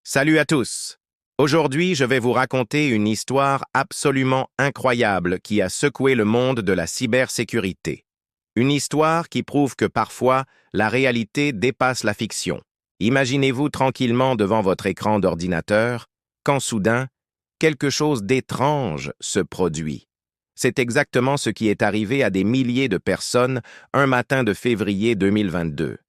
Salut à tous! Aujourd'hui, je vais vous raconter une histoire absolument incroyable qui a secoué le monde de la cybersécurité. Une histoire qui prouve que parfois, la réalité dépasse la fiction. Imaginez-vous tranquillement devant votre écran d'ordinateur, quand soudain, quelque chose d'étrange se produit. C'est exactement ce qui est arrivé à des milliers de personnes un matin de février 2022.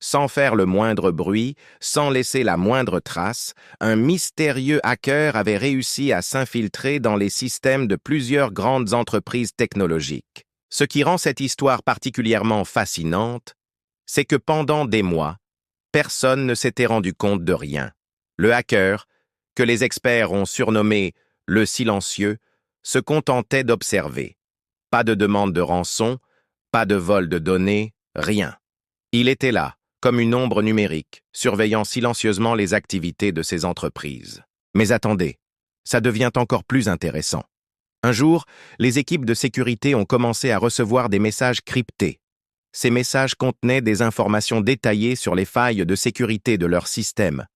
Sans faire le moindre bruit, sans laisser la moindre trace, un mystérieux hacker avait réussi à s'infiltrer dans les systèmes de plusieurs grandes entreprises technologiques. Ce qui rend cette histoire particulièrement fascinante, c'est que pendant des mois, personne ne s'était rendu compte de rien. Le hacker, que les experts ont surnommé le silencieux, se contentait d'observer. Pas de demande de rançon, pas de vol de données, rien. Il était là, comme une ombre numérique, surveillant silencieusement les activités de ces entreprises. Mais attendez, ça devient encore plus intéressant. Un jour, les équipes de sécurité ont commencé à recevoir des messages cryptés. Ces messages contenaient des informations détaillées sur les failles de sécurité de leur système.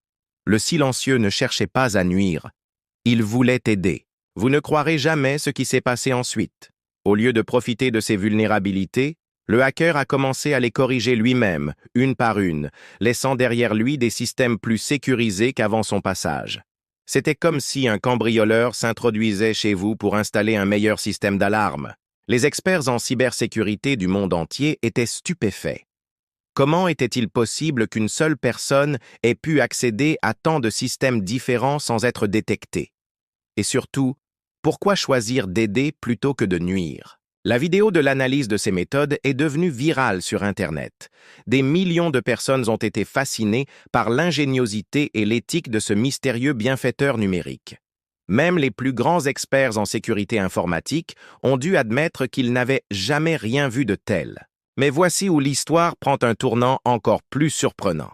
Le silencieux ne cherchait pas à nuire. Il voulait aider. Vous ne croirez jamais ce qui s'est passé ensuite. Au lieu de profiter de ces vulnérabilités, le hacker a commencé à les corriger lui-même, une par une, laissant derrière lui des systèmes plus sécurisés qu'avant son passage. C'était comme si un cambrioleur s'introduisait chez vous pour installer un meilleur système d'alarme. Les experts en cybersécurité du monde entier étaient stupéfaits. Comment était-il possible qu'une seule personne ait pu accéder à tant de systèmes différents sans être détectée? Et surtout, pourquoi choisir d'aider plutôt que de nuire? La vidéo de l'analyse de ces méthodes est devenue virale sur Internet. Des millions de personnes ont été fascinées par l'ingéniosité et l'éthique de ce mystérieux bienfaiteur numérique. Même les plus grands experts en sécurité informatique ont dû admettre qu'ils n'avaient jamais rien vu de tel. Mais voici où l'histoire prend un tournant encore plus surprenant.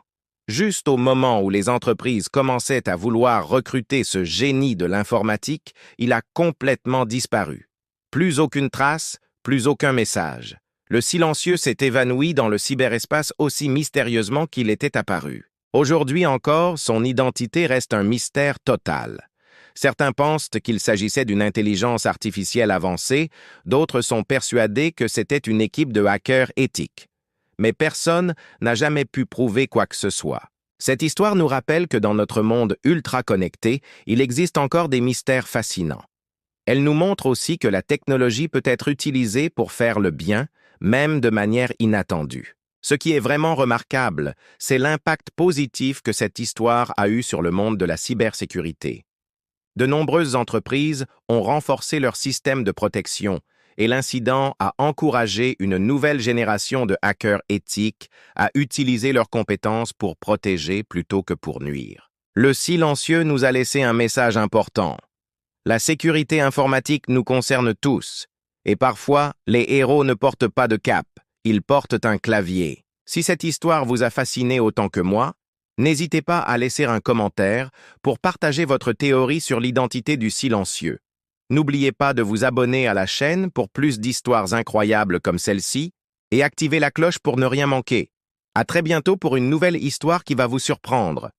Juste au moment où les entreprises commençaient à vouloir recruter ce génie de l'informatique, il a complètement disparu. Plus aucune trace, plus aucun message. Le silencieux s'est évanoui dans le cyberespace aussi mystérieusement qu'il était apparu. Aujourd'hui encore, son identité reste un mystère total. Certains pensent qu'il s'agissait d'une intelligence artificielle avancée, d'autres sont persuadés que c'était une équipe de hackers éthiques. Mais personne n'a jamais pu prouver quoi que ce soit. Cette histoire nous rappelle que dans notre monde ultra connecté, il existe encore des mystères fascinants. Elle nous montre aussi que la technologie peut être utilisée pour faire le bien, même de manière inattendue. Ce qui est vraiment remarquable, c'est l'impact positif que cette histoire a eu sur le monde de la cybersécurité. De nombreuses entreprises ont renforcé leur système de protection et l'incident a encouragé une nouvelle génération de hackers éthiques à utiliser leurs compétences pour protéger plutôt que pour nuire. Le silencieux nous a laissé un message important. La sécurité informatique nous concerne tous, et parfois, les héros ne portent pas de cape, ils portent un clavier. Si cette histoire vous a fasciné autant que moi, n'hésitez pas à laisser un commentaire pour partager votre théorie sur l'identité du silencieux. N'oubliez pas de vous abonner à la chaîne pour plus d'histoires incroyables comme celle-ci et activer la cloche pour ne rien manquer. À très bientôt pour une nouvelle histoire qui va vous surprendre.